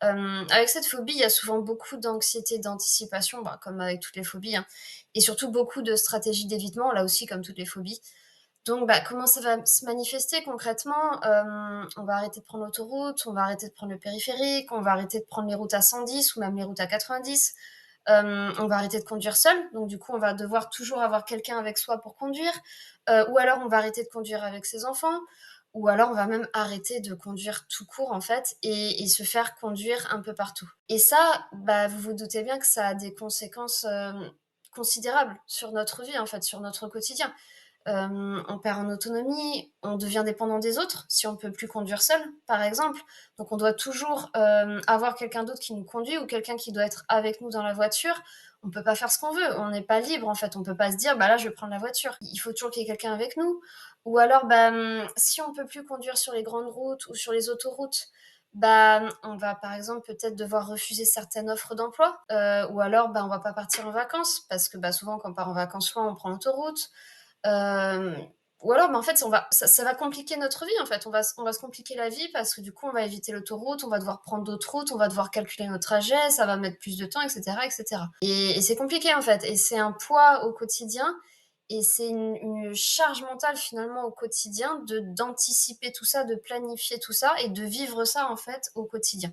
Avec cette phobie, il y a souvent beaucoup d'anxiété d'anticipation, bah, comme avec toutes les phobies, hein, et surtout beaucoup de stratégies d'évitement, là aussi comme toutes les phobies. Donc, bah, comment ça va se manifester concrètement? On va arrêter de prendre l'autoroute, on va arrêter de prendre le périphérique, on va arrêter de prendre les routes à 110 ou même les routes à 90. On va arrêter de conduire seul, donc du coup, on va devoir toujours avoir quelqu'un avec soi pour conduire, ou alors on va arrêter de conduire avec ses enfants, ou alors on va même arrêter de conduire tout court, en fait, et se faire conduire un peu partout. Et ça, bah, vous vous doutez bien que ça a des conséquences, considérables sur notre vie, en fait, sur notre quotidien. On perd en autonomie, on devient dépendant des autres si on ne peut plus conduire seul, par exemple. Donc on doit toujours avoir quelqu'un d'autre qui nous conduit ou quelqu'un qui doit être avec nous dans la voiture. On ne peut pas faire ce qu'on veut, on n'est pas libre en fait. On ne peut pas se dire, bah là, je vais prendre la voiture. Il faut toujours qu'il y ait quelqu'un avec nous. Ou alors, bah, si on ne peut plus conduire sur les grandes routes ou sur les autoroutes, bah, on va par exemple peut-être devoir refuser certaines offres d'emploi, ou alors bah, on va pas partir en vacances parce que bah, souvent quand on part en vacances, soit on prend l'autoroute, Hem, ou alors, bah, en fait, ça va compliquer notre vie, en fait. On va se compliquer la vie parce que, du coup, on va éviter l'autoroute, on va devoir prendre d'autres routes, on va devoir calculer nos trajets, ça va mettre plus de temps, et cetera. Et c'est compliqué, en fait, et c'est un poids au quotidien et c'est une charge mentale, finalement, au quotidien d'anticiper tout ça, de planifier tout ça et de vivre ça, en fait, au quotidien.